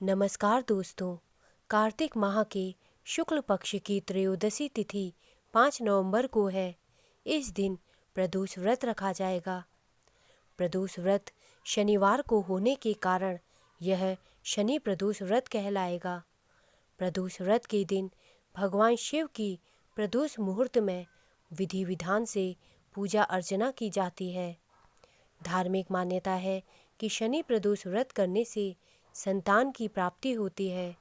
नमस्कार दोस्तों। कार्तिक माह के शुक्ल पक्ष की त्रयोदशी तिथि 5 नवंबर को है। इस दिन प्रदोष व्रत रखा जाएगा। प्रदोष व्रत शनिवार को होने के कारण यह शनि प्रदोष व्रत कहलाएगा। प्रदोष व्रत के दिन भगवान शिव की प्रदोष मुहूर्त में विधि विधान से पूजा अर्चना की जाती है। धार्मिक मान्यता है कि शनि प्रदोष व्रत करने से संतान की प्राप्ति होती है।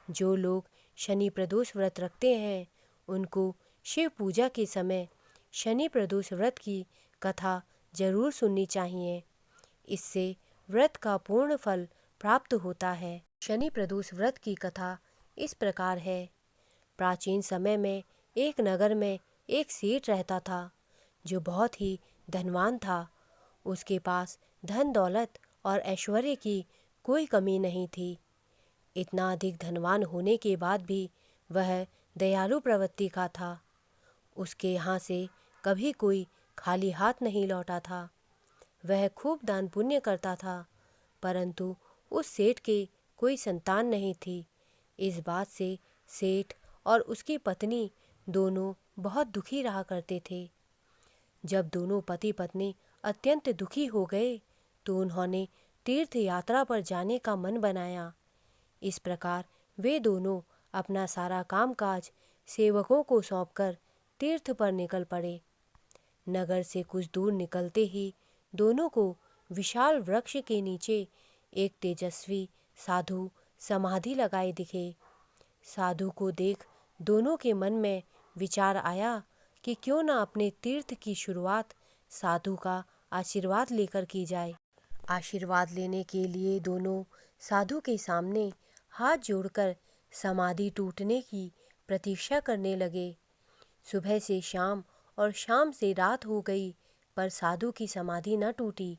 जो लोग शनि प्रदोष व्रत रखते हैं उनको शिव पूजा के समय शनि प्रदोष व्रत की कथा जरूर सुननी चाहिए। इससे व्रत का पूर्ण फल प्राप्त होता है। शनि प्रदोष व्रत की कथा इस प्रकार है। प्राचीन समय में एक नगर में एक सेठ रहता था जो बहुत ही धनवान था। उसके पास धन दौलत और ऐश्वर्य की कोई कमी नहीं थी। इतना अधिक धनवान होने के बाद भी वह दयालु प्रवृत्ति का था। उसके यहाँ से कभी कोई खाली हाथ नहीं लौटा था। वह खूब दान पुण्य करता था, परंतु उस सेठ के कोई संतान नहीं थी। इस बात से सेठ और उसकी पत्नी दोनों बहुत दुखी रहा करते थे। जब दोनों पति पत्नी अत्यंत दुखी हो गए तो उन्होंने तीर्थ यात्रा पर जाने का मन बनाया। इस प्रकार वे दोनों अपना सारा कामकाज सेवकों को सौंपकर तीर्थ पर निकल पड़े। नगर से कुछ दूर निकलते ही दोनों को विशाल वृक्ष के नीचे एक तेजस्वी साधु समाधि लगाए दिखे। साधु को देख दोनों के मन में विचार आया कि क्यों न अपने तीर्थ की शुरुआत साधु का आशीर्वाद लेकर की जाए। आशीर्वाद लेने के लिए दोनों साधु के सामने हाथ जोड़कर समाधि टूटने की प्रतीक्षा करने लगे। सुबह से शाम और शाम से रात हो गई, पर साधु की समाधि न टूटी।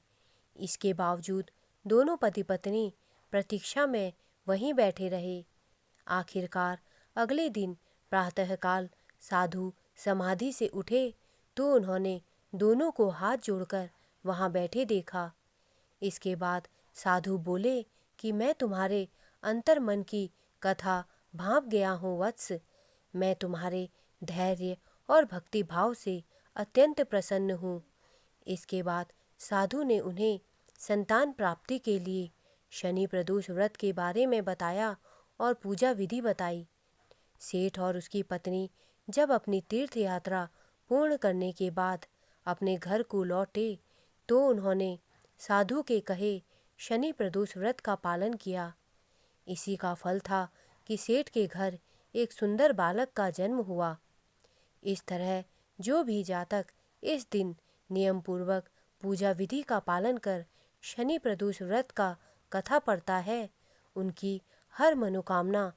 इसके बावजूद दोनों पति पत्नी प्रतीक्षा में वहीं बैठे रहे। आखिरकार अगले दिन प्रातःकाल साधु समाधि से उठे तो उन्होंने दोनों को हाथ जोड़कर वहां बैठे देखा। इसके बाद साधु बोले कि मैं तुम्हारे अंतर मन की कथा भांप गया हूँ वत्स। मैं तुम्हारे धैर्य और भक्ति भाव से अत्यंत प्रसन्न हूँ। इसके बाद साधु ने उन्हें संतान प्राप्ति के लिए शनि प्रदोष व्रत के बारे में बताया और पूजा विधि बताई। सेठ और उसकी पत्नी जब अपनी तीर्थ यात्रा पूर्ण करने के बाद अपने घर को लौटे तो उन्होंने साधु के कहे शनि प्रदोष व्रत का पालन किया। इसी का फल था कि सेठ के घर एक सुंदर बालक का जन्म हुआ। इस तरह जो भी जातक इस दिन नियम पूर्वक पूजा विधि का पालन कर शनि प्रदोष व्रत का कथा पढ़ता है, उनकी हर मनोकामना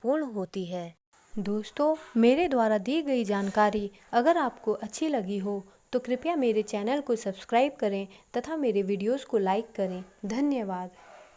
पूर्ण होती है। दोस्तों, मेरे द्वारा दी गई जानकारी अगर आपको अच्छी लगी हो तो कृपया मेरे चैनल को सब्सक्राइब करें तथा मेरे वीडियोस को लाइक करें। धन्यवाद।